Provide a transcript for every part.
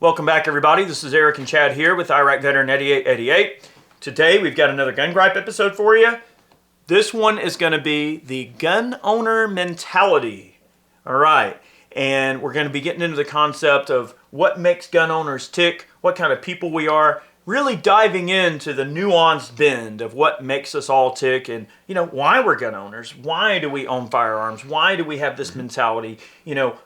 Welcome back, everybody. This is Eric and Chad here with Iraq Veteran 8888. Today, we've got another Gun Gripe episode for you. This one is going to be the gun owner mentality. All right. And we're going to be getting into the concept of what makes gun owners tick, what kind of people we are, really diving into the nuanced bend of what makes us all tick and, why we're gun owners. Why do we own firearms? Why do we have this mentality?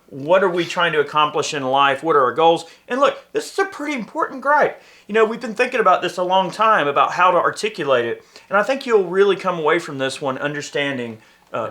What are we trying to accomplish in life? What are our goals? And look, this is a pretty important gripe. We've been thinking about this a long time, about how to articulate it. And I think you'll really come away from this one understanding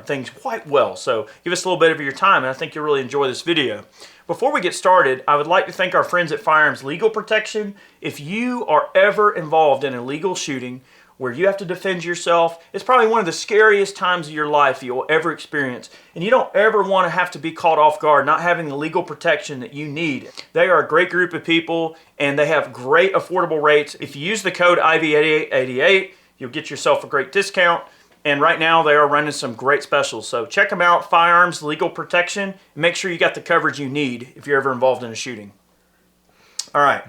things quite well. So give us a little bit of your time, and I think you'll really enjoy this video. Before we get started, I would like to thank our friends at Firearms Legal Protection. If you are ever involved in a legal shooting where you have to defend yourself, it's probably one of the scariest times of your life you'll ever experience. And you don't ever want to have to be caught off guard, not having the legal protection that you need. They are a great group of people, and they have great affordable rates. If you use the code IV8888, you'll get yourself a great discount. And right now, they are running some great specials. So check them out, Firearms Legal Protection. And make sure you got the coverage you need if you're ever involved in a shooting. All right.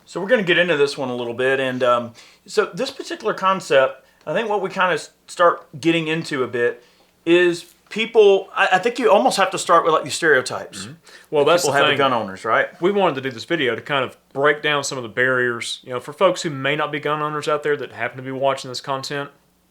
So we're going to get into this one a little bit. And so this particular concept, I think what we kind of start getting into a bit is people, I think you almost have to start with like these stereotypes. Well, that's people the have thing. the gun owners, right? We wanted to do this video to kind of break down some of the barriers, for folks who may not be gun owners out there that happen to be watching this content.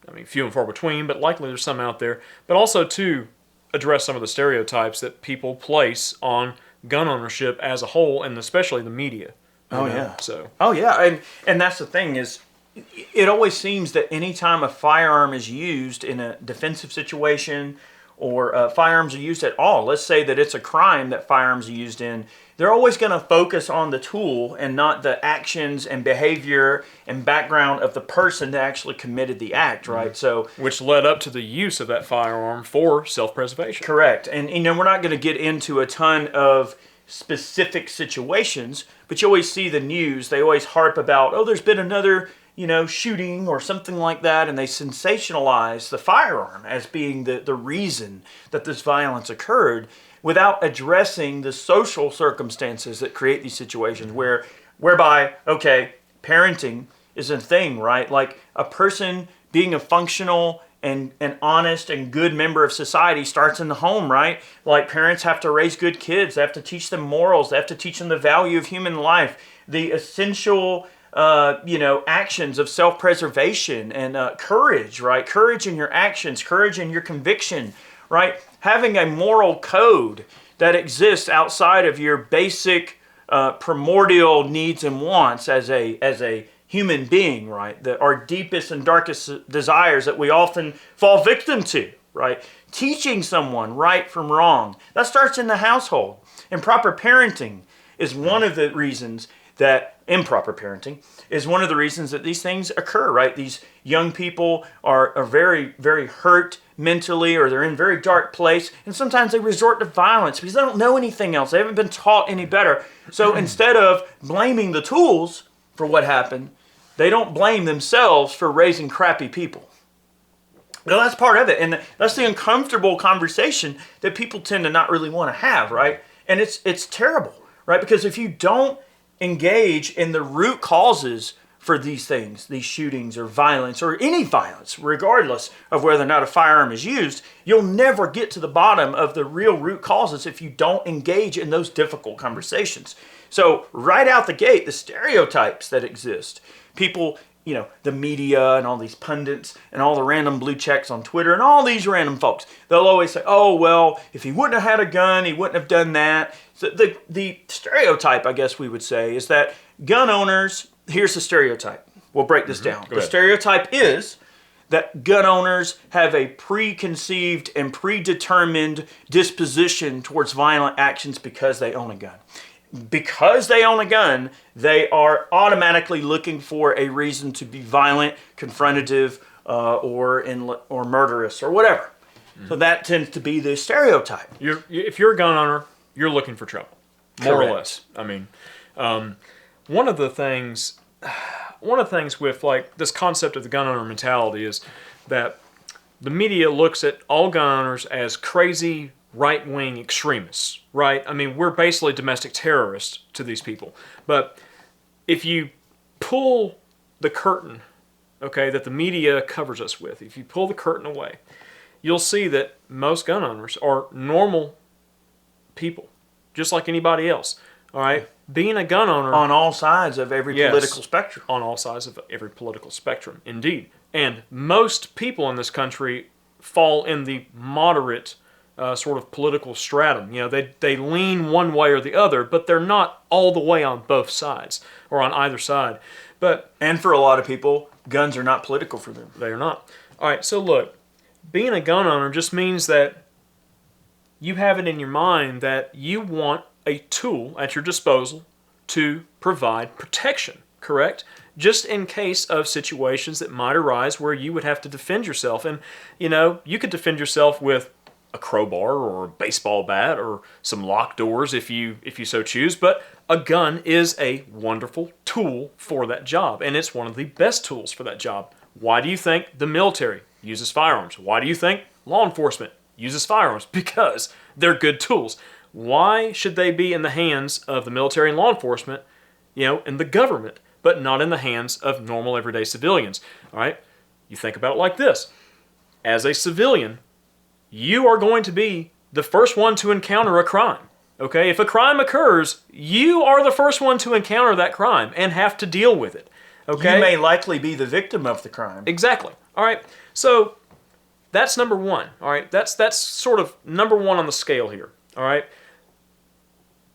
I mean, few and far between, but likely there's some out there. But also to address some of the stereotypes that people place on gun ownership as a whole, and especially the media. Yeah. So. Oh yeah, and that's the thing is, it always seems that anytime a firearm is used in a defensive situation, or firearms are used at all, let's say that it's a crime that firearms are used in, they're always going to focus on the tool and not the actions and behavior and background of the person that actually committed the act, right? So, which led up to the use of that firearm for self-preservation. Correct. And we're not going to get into a ton of specific situations, but you always see the news, they always harp about, oh, there's been another shooting or something like that, and they sensationalize the firearm as being the reason that this violence occurred without addressing the social circumstances that create these situations whereby, okay, parenting is a thing, right? Like a person being a functional and an honest and good member of society starts in the home, right? Like parents have to raise good kids. They have to teach them morals. They have to teach them the value of human life, the essential actions of self-preservation and courage, right? Courage in your actions, courage in your conviction, right? Having a moral code that exists outside of your basic primordial needs and wants as a human being, right? Our deepest and darkest desires that we often fall victim to, right? Teaching someone right from wrong. That starts in the household. And proper parenting is one of the reasons that improper parenting is one of the reasons that these things occur, right? These young people are very, very hurt mentally, or they're in a very dark place, and sometimes they resort to violence because they don't know anything else. They haven't been taught any better. So instead of blaming the tools for what happened, they don't blame themselves for raising crappy people. Well, that's part of it, and that's the uncomfortable conversation that people tend to not really want to have, right? And it's terrible, right? Because if you don't engage in the root causes for these things, these shootings or violence or any violence, regardless of whether or not a firearm is used, you'll never get to the bottom of the real root causes if you don't engage in those difficult conversations. So right out the gate, the stereotypes that exist, people, the media and all these pundits and all the random blue checks on Twitter and all these random folks, they'll always say, oh, well, if he wouldn't have had a gun, he wouldn't have done that. So the stereotype, I guess we would say, is that gun owners, here's the stereotype. We'll break this down. The stereotype is that gun owners have a preconceived and predetermined disposition towards violent actions because they own a gun. Because they own a gun, they are automatically looking for a reason to be violent, confrontative, or murderous, or whatever. So that tends to be the stereotype. If you're a gun owner, you're looking for trouble, more or less. I mean, one of the things with like this concept of the gun owner mentality is that the media looks at all gun owners as crazy right-wing extremists, right? I mean, we're basically domestic terrorists to these people. But if you pull the curtain, okay, that the media covers us with, if you pull the curtain away, you'll see that most gun owners are normal people, just like anybody else. All right, being a gun owner on all sides of every Yes, political spectrum. on all sides of every political spectrum, indeed. And most people in this country fall in the moderate sort of political stratum. You know, they lean one way or the other, but they're not all the way on both sides or on either side. But And for a lot of people, guns are not political for them. they are not. All right, so look, being a gun owner just means that you have it in your mind that you want a tool at your disposal to provide protection, correct? Just in case of situations that might arise where you would have to defend yourself. And, you know, you could defend yourself with a crowbar or a baseball bat or some locked doors if you so choose, but a gun is a wonderful tool for that job, and it's one of the best tools for that job. Why do you think the military uses firearms? Why do you think law enforcement uses firearms? Because they're good tools. Why should they be in the hands of the military and law enforcement, you know, and the government, but not in the hands of normal everyday civilians? All right? You think about it like this. As a civilian, you are going to be the first one to encounter a crime. Okay? If a crime occurs, you are the first one to encounter that crime and have to deal with it. Okay? You may likely be the victim of the crime. Exactly. All right. So that's number one. All right. That's sort of number one on the scale here. All right.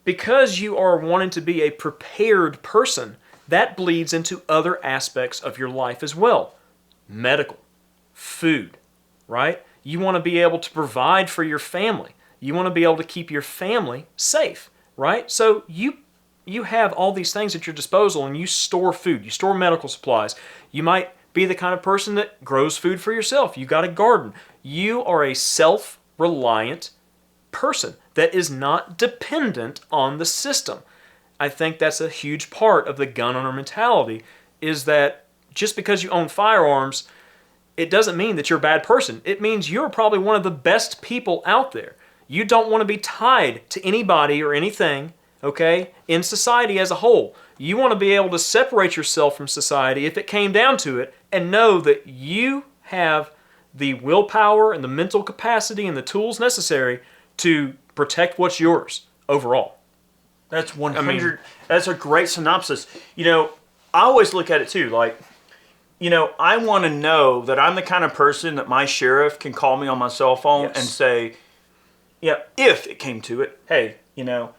Because you are wanting to be a prepared person, that bleeds into other aspects of your life as well. Medical, food, right? You want to be able to provide for your family. You want to be able to keep your family safe, right? So you have all these things at your disposal, and you store food, you store medical supplies. You might be the kind of person that grows food for yourself. You got a garden. You are a self-reliant person that is not dependent on the system. I think that's a huge part of the gun owner mentality, is that just because you own firearms, it doesn't mean that you're a bad person. It means you're probably one of the best people out there. You don't want to be tied to anybody or anything, okay, in society as a whole. You want to be able to separate yourself from society if it came down to it, and know that you have the willpower and the mental capacity and the tools necessary to protect what's yours overall. That's 100. That's a great synopsis. You know, I always look at it too, like, you know, I want to know that I'm the kind of person that my sheriff can call me on my cell phone and say, yeah, if it came to it, hey, you know,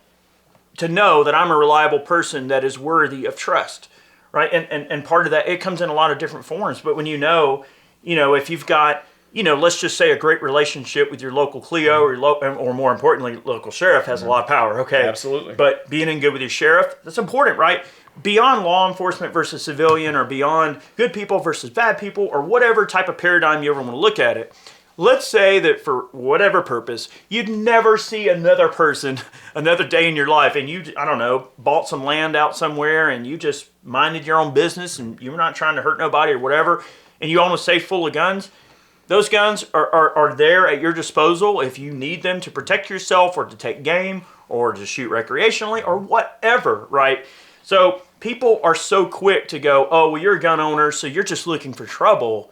to know that I'm a reliable person that is worthy of trust, right? And part of that, it comes in a lot of different forms. But when you know, if you've got, you know, let's just say a great relationship with your local Clio or more importantly, local sheriff has a lot of power, okay? Absolutely. But being in good with your sheriff, that's important, right? Beyond law enforcement versus civilian, or beyond good people versus bad people, or whatever type of paradigm you ever want to look at it, let's say that for whatever purpose, you'd never see another person another day in your life, and you, I don't know, bought some land out somewhere, and you just minded your own business, and you were not trying to hurt nobody or whatever, and you own a safe full of guns. Those guns are there at your disposal if you need them to protect yourself, or to take game, or to shoot recreationally, or whatever, right? So people are so quick to go, oh, well, you're a gun owner, so you're just looking for trouble,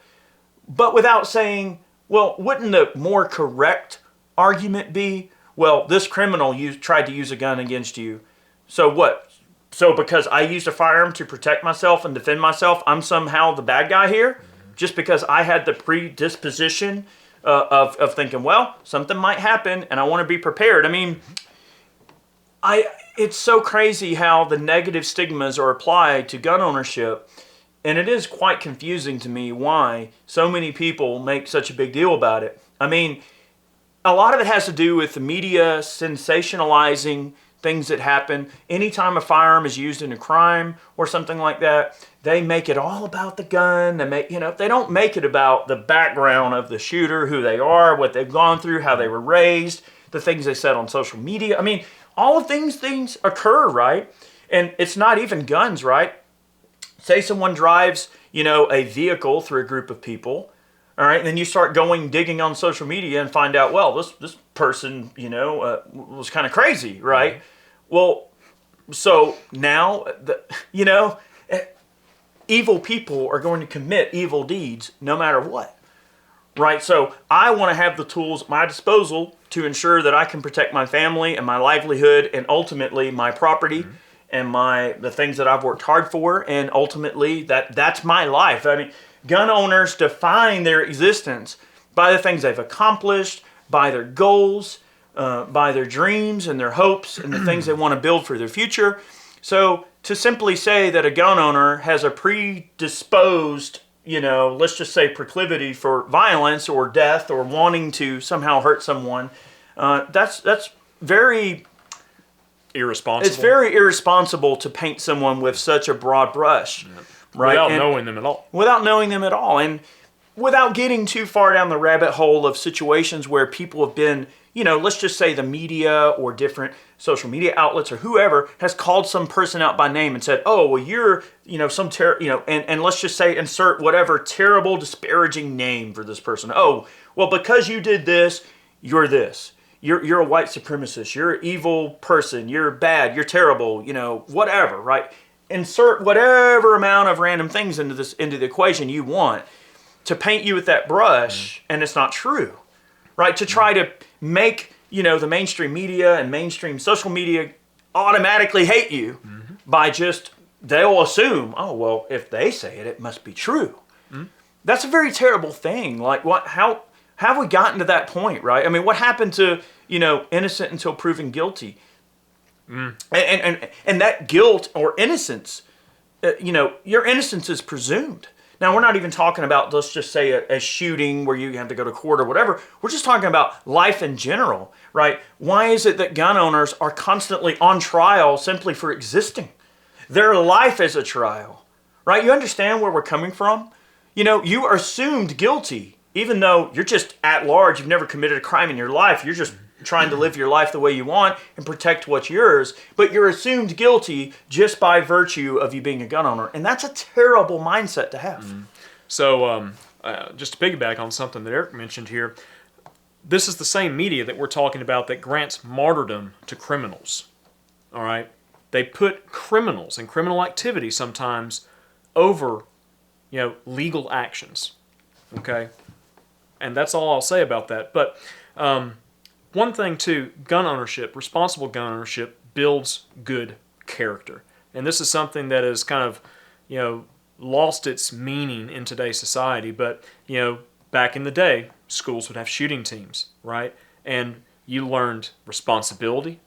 but without saying, well, wouldn't the more correct argument be, well, this criminal tried to use a gun against you, so what? So because I used a firearm to protect myself and defend myself, I'm somehow the bad guy here? Just because I had the predisposition of thinking, well, something might happen and I want to be prepared. I mean, it's so crazy how the negative stigmas are applied to gun ownership. And it is quite confusing to me why so many people make such a big deal about it. I mean, a lot of it has to do with the media sensationalizing things that happen. Anytime a firearm is used in a crime or something like that, they make it all about the gun. They don't make it about the background of the shooter, who they are, what they've gone through, how they were raised, the things they said on social media. I mean, all of these things occur, right? And it's not even guns, right? Say someone drives, a vehicle through a group of people. All right, and then you start digging on social media and find out, well, this person, was kind of crazy, right? Well, so now, evil people are going to commit evil deeds no matter what, right? So I want to have the tools at my disposal to ensure that I can protect my family and my livelihood and ultimately my property and the things that I've worked hard for, and ultimately that's my life. I mean, gun owners define their existence by the things they've accomplished, by their goals, by their dreams and their hopes and the things they want to build for their future. So to simply say that a gun owner has a predisposed, let's just say proclivity for violence or death or wanting to somehow hurt someone, that's very irresponsible. It's very irresponsible to paint someone with such a broad brush, right? Without knowing them at all. Without knowing them at all, and without getting too far down the rabbit hole of situations where people have been, let's just say the media or different social media outlets or whoever has called some person out by name and said, oh, well, you're, and let's just say insert whatever terrible, disparaging name for this person. Oh, well, because you did this, you're this. You're a white supremacist. You're an evil person. You're bad. You're terrible. Whatever, right? Insert whatever amount of random things into the equation you want to paint you with that brush, and it's not true, right? To try to make the mainstream media and mainstream social media automatically hate you by they'll assume, oh well, if they say it, it must be true. That's a very terrible thing. Like how have we gotten to that point, right? I mean, what happened to innocent until proven guilty? And that guilt or innocence, your innocence is presumed. Now, we're not even talking about, let's just say, a shooting where you have to go to court or whatever. We're just talking about life in general, right? Why is it that gun owners are constantly on trial simply for existing? Their life is a trial, right? You understand where we're coming from? You are assumed guilty, even though you're just at large. You've never committed a crime in your life. You're just trying to live your life the way you want and protect what's yours, but you're assumed guilty just by virtue of you being a gun owner. And that's a terrible mindset to have. So just to piggyback on something that Eric mentioned here, this is the same media that we're talking about that grants martyrdom to criminals. All right? They put criminals and criminal activity sometimes over, legal actions. Okay? And that's all I'll say about that. But one thing, too, gun ownership, responsible gun ownership, builds good character. And this is something that has kind of, lost its meaning in today's society. But, back in the day, schools would have shooting teams, right? And you learned responsibility,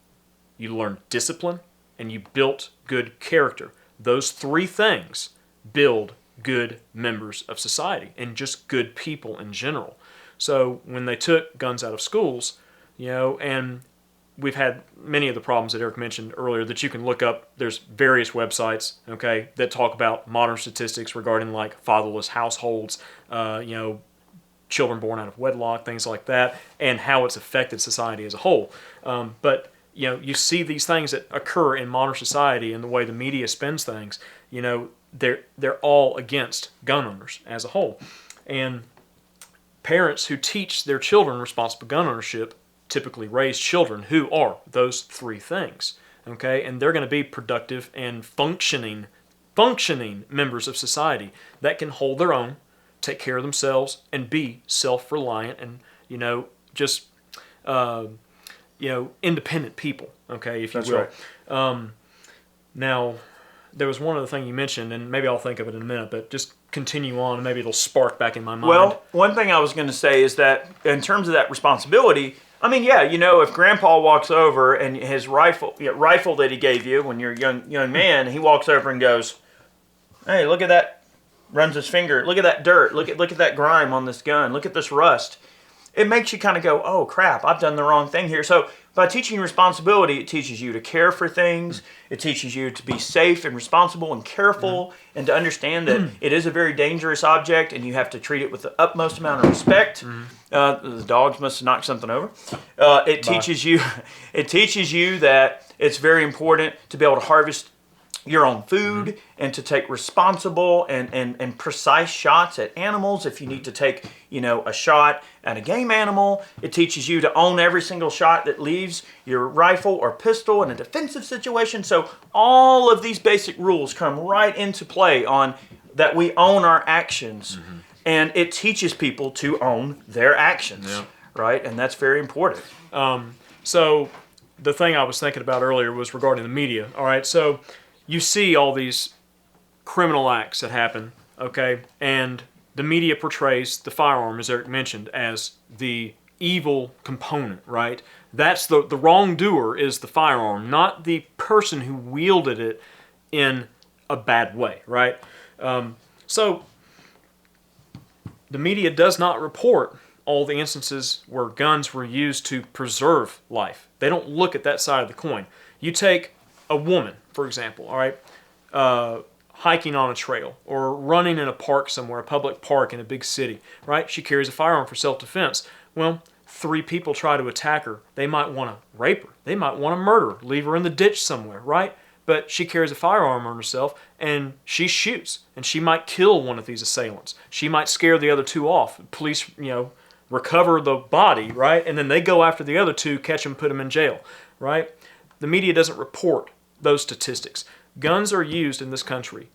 you learned discipline, and you built good character. Those three things build good members of society and just good people in general. So when they took guns out of schools, and we've had many of the problems that Eric mentioned earlier that you can look up. There's various websites, okay, that talk about modern statistics regarding like fatherless households, children born out of wedlock, things like that, and how it's affected society as a whole. But you see these things that occur in modern society and the way the media spins things. They're all against gun owners as a whole, and parents who teach their children responsible gun ownership typically raise children who are those three things, okay? And they're going to be productive and functioning members of society that can hold their own, take care of themselves, and be self-reliant and, independent people, okay, if you That's will. right. Now, there was one other thing you mentioned, and maybe I'll think of it in a minute, but just continue on, and maybe it'll spark back in my mind. Well, one thing I was going to say is that in terms of that responsibility, I mean, yeah, if Grandpa walks over and his rifle that he gave you when you're a young man, he walks over and goes, "Hey, look at that," runs his finger, "Look at that dirt, look at that grime on this gun, look at this rust." It makes you kind of go, "Oh crap, I've done the wrong thing here." So by teaching responsibility, it teaches you to care for things. It teaches you to be safe and responsible and careful, and to understand that it is a very dangerous object, and you have to treat it with the utmost amount of respect. The dogs must have knocked something over. It teaches you that it's very important to be able to harvest your own food and to take responsible and precise shots at animals. If you need to take, a shot at a game animal, it teaches you to own every single shot that leaves your rifle or pistol in a defensive situation. So all of these basic rules come right into play on that we own our actions, and it teaches people to own their actions, right? And that's very important. So the thing I was thinking about earlier was regarding the media. All right, so you see all these criminal acts that happen, okay, and the media portrays the firearm, as Eric mentioned, as the evil component, right? That's the wrongdoer is the firearm, not the person who wielded it in a bad way, right? So the media does not report all the instances where guns were used to preserve life. They don't look at that side of the coin. You take a woman, for example, all right, hiking on a trail or running in a park somewhere, a public park in a big city, right? She carries a firearm for self-defense. Well, 3 people try to attack her. They might want to rape her. They might want to murder her, leave her in the ditch somewhere, right? But she carries a firearm on herself and she shoots, and she might kill one of these assailants. She might scare the other 2 off. Police, recover the body, right? And then they go after the other 2, catch them, put them in jail, right? The media doesn't report those statistics. Guns are used in this country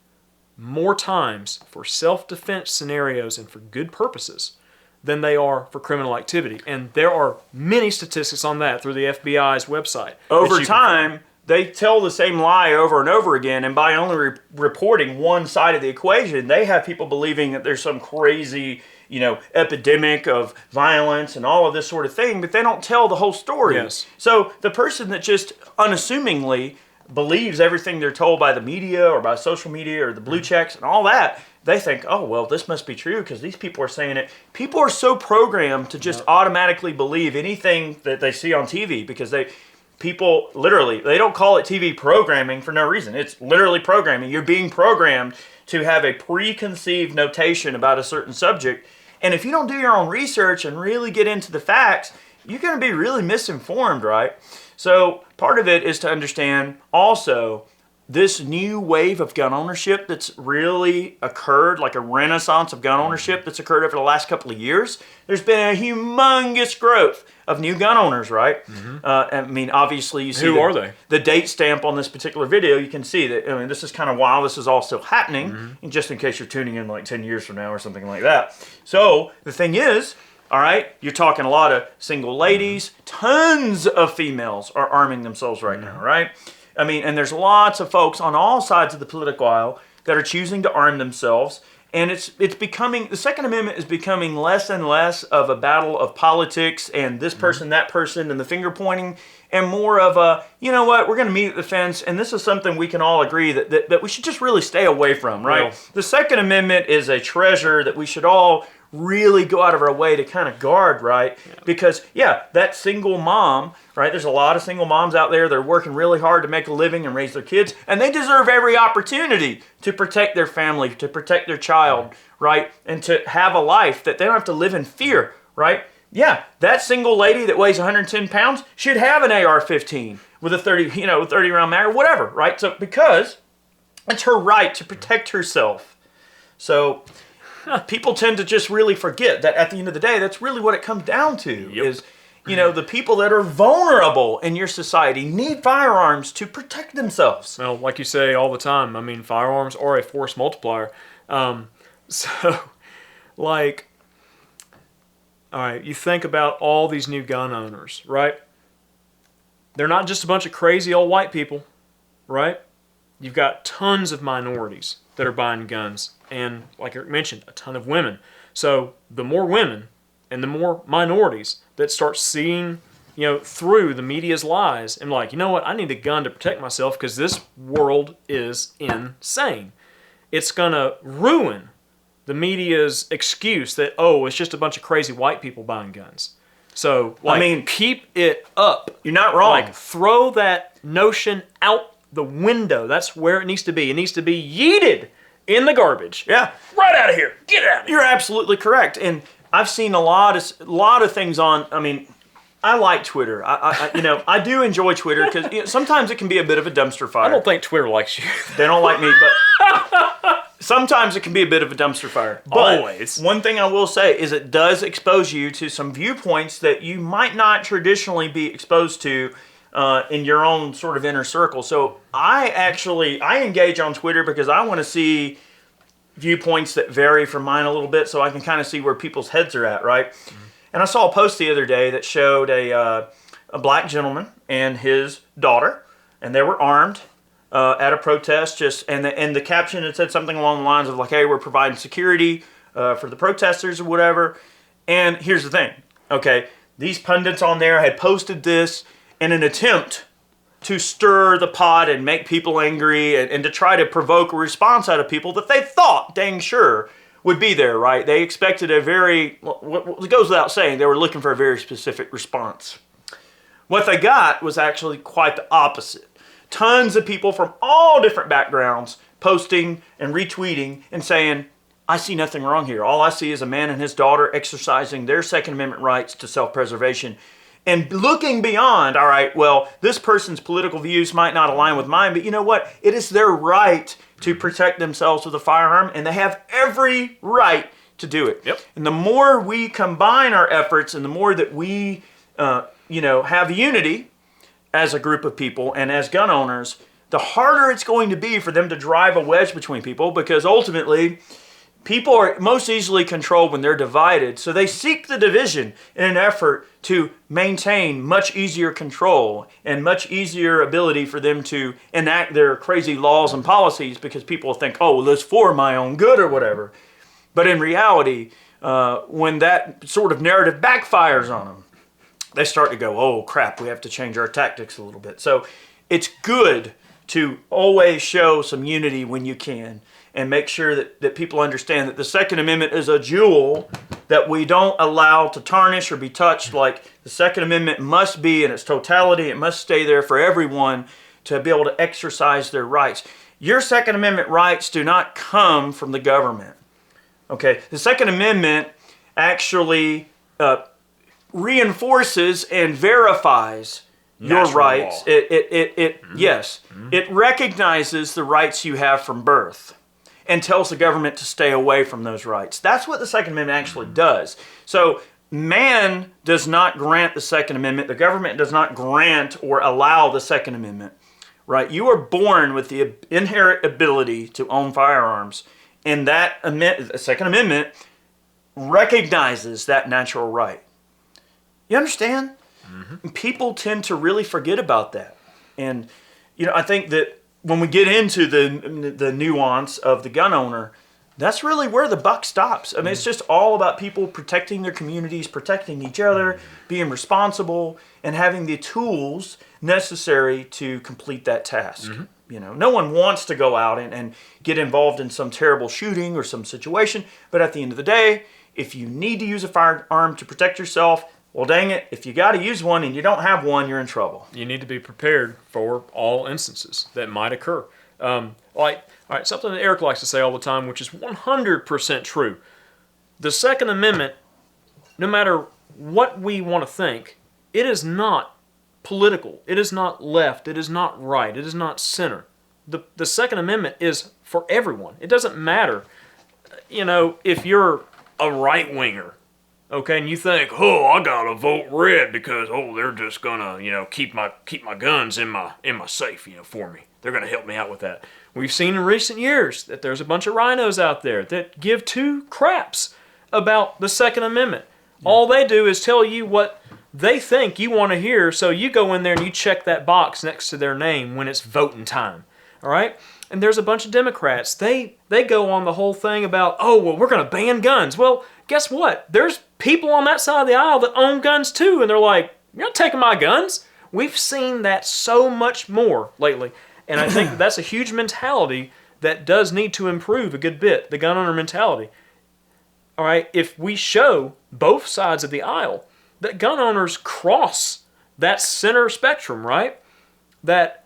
more times for self-defense scenarios and for good purposes than they are for criminal activity. And there are many statistics on that through the FBI's website. Over time, they tell the same lie over and over again, and by only reporting one side of the equation, they have people believing that there's some crazy, epidemic of violence and all of this sort of thing, but they don't tell the whole story. Yes. So the person that just unassumingly believes everything they're told by the media or by social media or the blue checks and all that, they think, oh, well, this must be true because these people are saying it. People are so programmed to just automatically believe anything that they see on TV because people literally, they don't call it TV programming for no reason. It's literally programming. You're being programmed to have a preconceived notation about a certain subject. And if you don't do your own research and really get into the facts, you're going to be really misinformed, right? So part of it is to understand also this new wave of gun ownership that's really occurred, like a renaissance of gun ownership that's occurred over the last couple of years. There's been a humongous growth of new gun owners, right? Obviously you see Who are they? The date stamp on this particular video. You can see that, this is kind of while this is all still happening, and just in case you're tuning in like 10 years from now or something like that. So the thing is, all right, you're talking a lot of single ladies. Tons of females are arming themselves right now, right? And there's lots of folks on all sides of the political aisle that are choosing to arm themselves. And it's becoming, the Second Amendment is becoming less and less of a battle of politics and this person, that person, and the finger pointing, and more of a, we're going to meet at the fence, and this is something we can all agree that we should just really stay away from, right? Well, the Second Amendment is a treasure that we should all really go out of our way to kind of guard, right? Yeah. Because, that single mom, right? There's a lot of single moms out there that are working really hard to make a living and raise their kids, and they deserve every opportunity to protect their family, to protect their child, right? And to have a life that they don't have to live in fear, right? Yeah, that single lady that weighs 110 pounds should have an AR-15 with a 30 round mag or whatever, right? So, because it's her right to protect herself. So people tend to just really forget that at the end of the day, that's really what it comes down to. Is, the people that are vulnerable in your society need firearms to protect themselves. Well, like you say all the time, firearms are a force multiplier. All right, you think about all these new gun owners, right? They're not just a bunch of crazy old white people, right? You've got tons of minorities that are buying guns, and like Eric mentioned, a ton of women. So the more women and the more minorities that start seeing, through the media's lies and like, I need a gun to protect myself because this world is insane. It's gonna ruin the media's excuse that, it's just a bunch of crazy white people buying guns. So, keep it up. You're not wrong. Throw that notion out the window. That's where it needs to be. It needs to be yeeted in the garbage. Yeah. Right out of here. Get out of here. You're absolutely correct. And I've seen a lot of things on, I like Twitter. I do enjoy Twitter because sometimes it can be a bit of a dumpster fire. I don't think Twitter likes you. They don't like me, but sometimes it can be a bit of a dumpster fire. But Always. one thing I will say is it does expose you to some viewpoints that you might not traditionally be exposed to in your own sort of inner circle. So I engage on Twitter because I want to see viewpoints that vary from mine a little bit, so I can kind of see where people's heads are at, right? Mm-hmm. And I saw a post the other day that showed a black gentleman and his daughter, and they were armed at a protest. And the caption had said something along the lines of like, "Hey, we're providing security for the protesters or whatever." And here's the thing, okay? These pundits on there had posted this in an attempt to stir the pot and make people angry and to try to provoke a response out of people that they thought dang sure would be there, right? They expected a very, what goes without saying, they were looking for a very specific response. What they got was actually quite the opposite. Tons of people from all different backgrounds posting and retweeting and saying, I see nothing wrong here. All I see is a man and his daughter exercising their Second Amendment rights to self-preservation. And looking beyond, all right, well, this person's political views might not align with mine, but you know what? It is their right to protect themselves with a firearm, and they have every right to do it. Yep. And the more we combine our efforts and the more that we, have unity as a group of people and as gun owners, the harder it's going to be for them to drive a wedge between people, because ultimately, people are most easily controlled when they're divided, so they seek the division in an effort to maintain much easier control and much easier ability for them to enact their crazy laws and policies, because people think, oh, well, it's for my own good or whatever. But in reality, when that sort of narrative backfires on them, they start to go, oh, crap, we have to change our tactics a little bit. So it's good to always show some unity when you can, and make sure that people understand that the Second Amendment is a jewel that we don't allow to tarnish or be touched. Like, the Second Amendment must be in its totality, it must stay there for everyone to be able to exercise their rights. Your Second Amendment rights do not come from the government. Okay, the Second Amendment actually reinforces and verifies your rights. Law. Yes, it recognizes the rights you have from birth and tells the government to stay away from those rights. That's what the Second Amendment actually does. So man does not grant the Second Amendment. The government does not grant or allow the Second Amendment, right? You are born with the inherent ability to own firearms, and that Second Amendment recognizes that natural right. You understand? Mm-hmm. People tend to really forget about that. And, I think that when we get into the nuance of the gun owner, that's really where the buck stops. I mean, it's just all about people protecting their communities, protecting each other, being responsible, and having the tools necessary to complete that task. Mm-hmm. No one wants to go out and get involved in some terrible shooting or some situation, but at the end of the day, if you need to use a firearm to protect yourself, well, dang it, if you got to use one and you don't have one, you're in trouble. You need to be prepared for all instances that might occur. Something that Eric likes to say all the time, which is 100% true. The Second Amendment, no matter what we want to think, it is not political. It is not left. It is not right. It is not center. The Second Amendment is for everyone. It doesn't matter, if you're a right-winger, okay, and you think, oh, I gotta vote red because they're just gonna keep my guns in my safe for me. They're gonna help me out with that. We've seen in recent years that there's a bunch of rhinos out there that give two craps about the Second Amendment. Yeah. All they do is tell you what they think you want to hear, so you go in there and you check that box next to their name when it's voting time. All right. And there's a bunch of Democrats. They go on the whole thing about, we're going to ban guns. Well, guess what? There's people on that side of the aisle that own guns too, and they're like, you're not taking my guns. We've seen that so much more lately. And I think that's a huge mentality that does need to improve a good bit, the gun owner mentality. All right, if we show both sides of the aisle that gun owners cross that center spectrum, right? That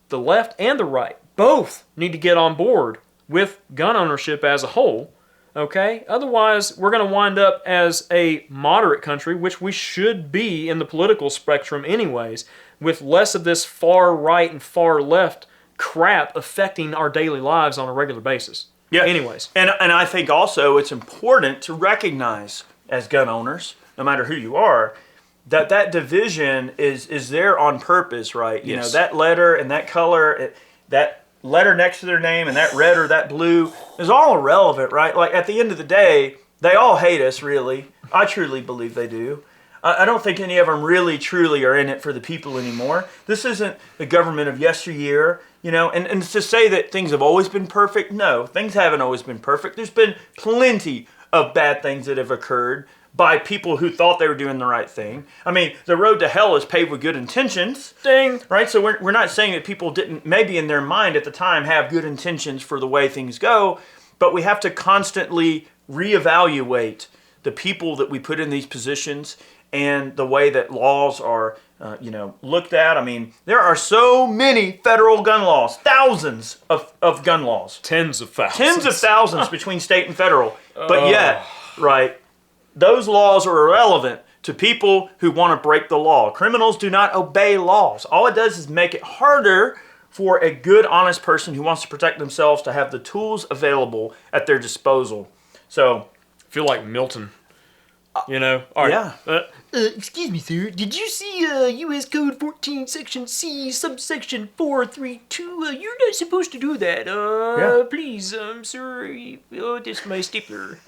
the left and the right both need to get on board with gun ownership as a whole, Okay? Otherwise, we're going to wind up as a moderate country, which we should be in the political spectrum anyways, with less of this far right and far left crap affecting our daily lives on a regular basis. Yeah. Anyways. And I think also it's important to recognize as gun owners, no matter who you are, that division is there on purpose, right? You know, that letter and that color, that letter next to their name and that red or that blue is all irrelevant, right? Like at the end of the day, they all hate us, really. I truly believe they do. I don't think any of them really, truly are in it for the people anymore. This isn't the government of yesteryear, you know, and to say that things have always been perfect, no, things haven't always been perfect. There's been plenty of bad things that have occurred by people who thought they were doing the right thing. I mean, the road to hell is paved with good intentions. Ding! Right? So we're not saying that people didn't, maybe in their mind at the time, have good intentions for the way things go, but we have to constantly reevaluate the people that we put in these positions and the way that laws are, looked at. I mean, there are so many federal gun laws, thousands of gun laws. Tens of thousands. Tens of thousands between state and federal. But yet, right, those laws are irrelevant to people who want to break the law. Criminals do not obey laws. All it does is make it harder for a good, honest person who wants to protect themselves to have the tools available at their disposal. So, I feel like Milton. You know? All right. Yeah. Excuse me, sir. Did you see U.S. Code 14, Section C, subsection 432? You're not supposed to do that. Yeah. Please, sir. This is my stapler.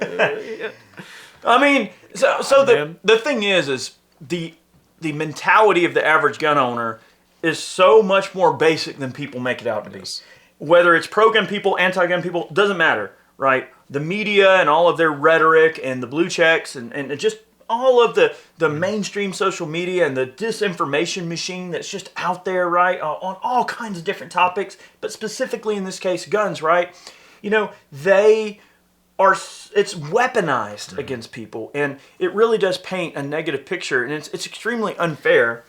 I mean, so the thing is the mentality of the average gun owner is so much more basic than people make it out to be. Whether it's pro-gun people, anti-gun people, doesn't matter, right? The media and all of their rhetoric and the blue checks and just all of the mainstream social media and the disinformation machine that's just out there, right, on all kinds of different topics, but specifically in this case, guns, right? You know, it's weaponized against people, and it really does paint a negative picture, and it's extremely unfair.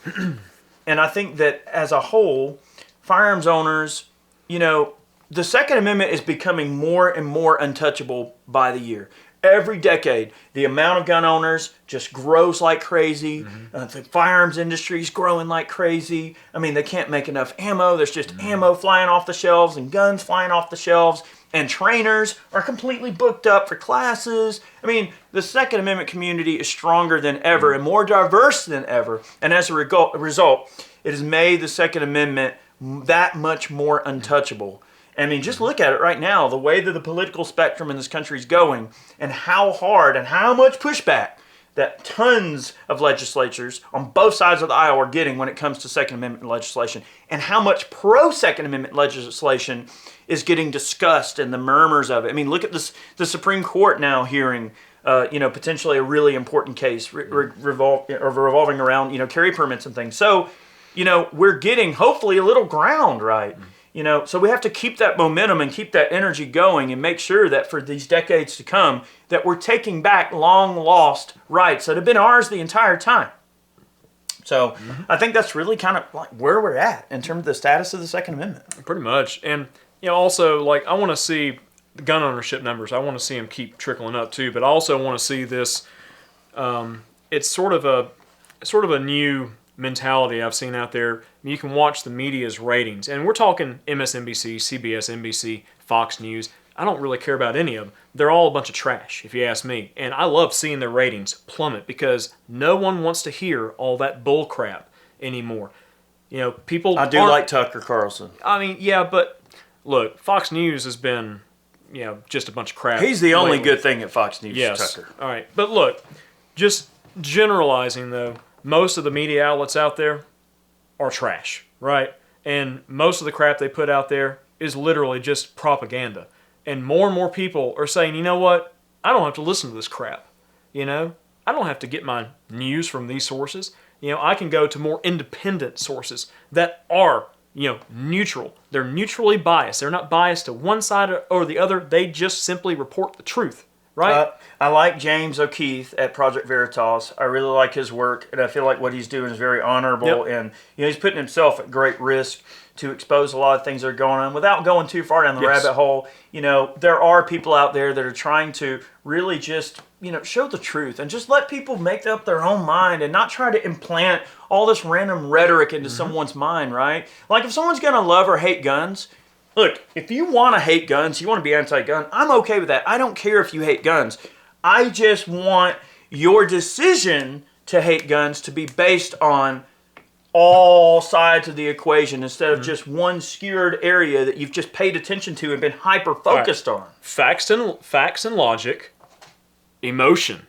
And I think that as a whole, firearms owners, you know, the Second Amendment is becoming more and more untouchable by the year. Every decade, the amount of gun owners just grows like crazy. The firearms industry is growing like crazy. I mean, they can't make enough ammo. There's just ammo flying off the shelves and guns flying off the shelves. And trainers are completely booked up for classes. I mean, the Second Amendment community is stronger than ever and more diverse than ever. And as a result, it has made the Second Amendment that much more untouchable. I mean, just look at it right now, the way that the political spectrum in this country is going, and how hard and how much pushback that tons of legislatures on both sides of the aisle are getting when it comes to Second Amendment legislation, and how much pro-Second Amendment legislation is getting discussed and the murmurs of it. I mean, look at this, the Supreme Court now hearing, potentially a really important case revolving around, carry permits and things. So, we're getting hopefully a little ground, right? So we have to keep that momentum and keep that energy going and make sure that for these decades to come that we're taking back long lost rights that have been ours the entire time. So I think that's really kind of like where we're at in terms of the status of the Second Amendment. Pretty much. And, also, like, I want to see the gun ownership numbers. I want to see them keep trickling up, too. But I also want to see this, it's sort of a new mentality I've seen out there. You can watch the media's ratings, and we're talking MSNBC, CBS, NBC, Fox News. I don't really care about any of them. They're all a bunch of trash, if you ask me. And I love seeing their ratings plummet because no one wants to hear all that bull crap anymore. People. I do like Tucker Carlson. I mean, yeah, but look, Fox News has been, just a bunch of crap. He's the only lately. good thing at Fox News, Yes. Tucker. All right, but look, just generalizing though. Most of the media outlets out there are trash, right? And most of the crap they put out there is literally just propaganda. And more people are saying, you know what? I don't have to listen to this crap. I don't have to get my news from these sources. I can go to more independent sources that are, neutral. They're neutrally biased. They're not biased to one side or the other. They just simply report the truth. Right. I like James O'Keefe at Project Veritas. I really like his work, and I feel like what he's doing is very honorable, and he's putting himself at great risk to expose a lot of things that are going on without going too far down the Yes. rabbit hole. You know, there are people out there that are trying to really just, you know, show the truth and just let people make up their own mind and not try to implant all this random rhetoric into someone's mind, right? Like if someone's going to love or hate guns, look, if you want to hate guns, you want to be anti-gun, I'm okay with that. I don't care if you hate guns. I just want your decision to hate guns to be based on all sides of the equation instead of just one skewered area that you've just paid attention to and been hyper-focused on. Facts and logic, emotion,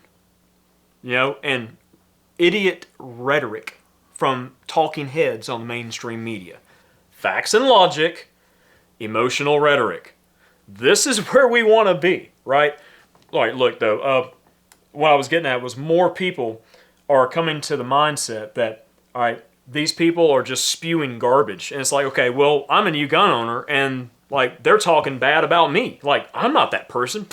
you know, and idiot rhetoric from talking heads on the mainstream media. Facts and logic, emotional rhetoric. This is where we want to be, right? All right, look, though, what I was getting at was more people are coming to the mindset that, all right, these people are just spewing garbage. And it's like, okay, well, I'm a new gun owner, and, like, they're talking bad about me. Like, I'm not that person.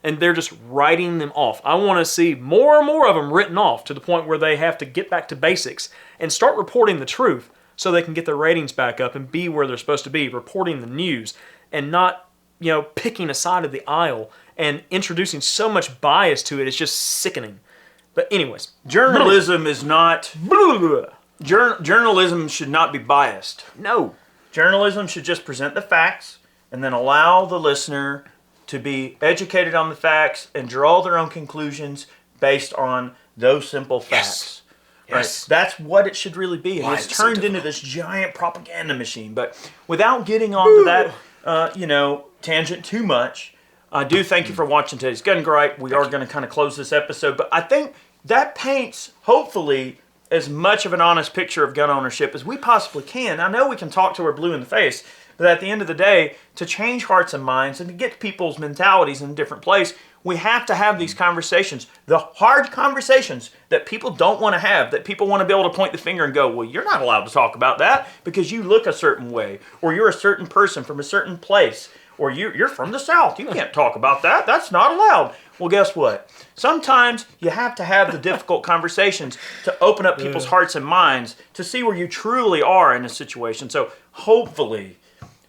And they're just writing them off. I want to see more and more of them written off to the point where they have to get back to basics and start reporting the truth so they can get their ratings back up and be where they're supposed to be, reporting the news and not, you know, picking a side of the aisle and introducing so much bias to it. It's just sickening. But anyways. Journalism is not... Journalism should not be biased. No. Journalism should just present the facts and then allow the listener to be educated on the facts and draw their own conclusions based on those simple facts. Right? Yes. That's what it should really be. And Why it's is it so turned into difficult? this giant propaganda machine. But without getting onto that, you know, tangent too much, I do thank you for watching today's Gun Gripe. We are going to kind of close this episode. But I think that paints, hopefully, as much of an honest picture of gun ownership as we possibly can. I know we can talk till we're blue in the face, but at the end of the day, to change hearts and minds and to get people's mentalities in a different place, we have to have these conversations. The hard conversations that people don't want to have, that people want to be able to point the finger and go, well, you're not allowed to talk about that because you look a certain way, or you're a certain person from a certain place, or you're from the South. You can't talk about that. That's not allowed. Well, guess what? Sometimes you have to have the difficult conversations to open up people's hearts and minds to see where you truly are in a situation. So hopefully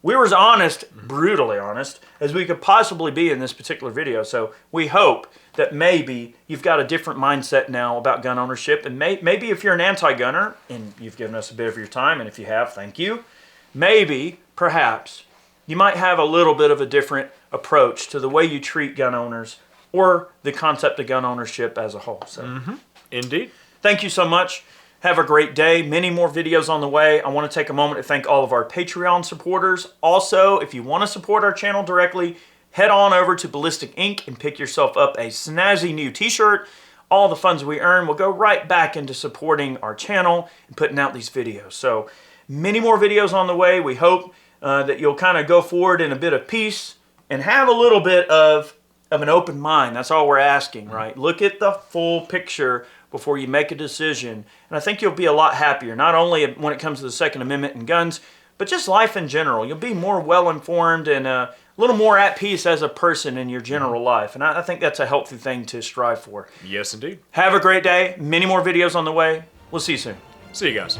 we were as honest, brutally honest, as we could possibly be in this particular video. So we hope that maybe you've got a different mindset now about gun ownership. And maybe if you're an anti-gunner, and you've given us a bit of your time, and if you have, thank you. Maybe, perhaps, you might have a little bit of a different approach to the way you treat gun owners or the concept of gun ownership as a whole. So, Indeed. thank you so much. Have a great day. Many more videos on the way. I want to take a moment to thank all of our Patreon supporters. Also, if you want to support our channel directly, head on over to Ballistic Ink and pick yourself up a snazzy new t-shirt. All the funds we earn will go right back into supporting our channel and putting out these videos. So, many more videos on the way. We hope that you'll kind of go forward in a bit of peace and have a little bit of an open mind. That's all we're asking, right? Look at the full picture before you make a decision. And I think you'll be a lot happier, not only when it comes to the Second Amendment and guns, but just life in general. You'll be more well-informed and a little more at peace as a person in your general life. And I think that's a healthy thing to strive for. Yes, indeed. Have a great day. Many more videos on the way. We'll see you soon. See you guys.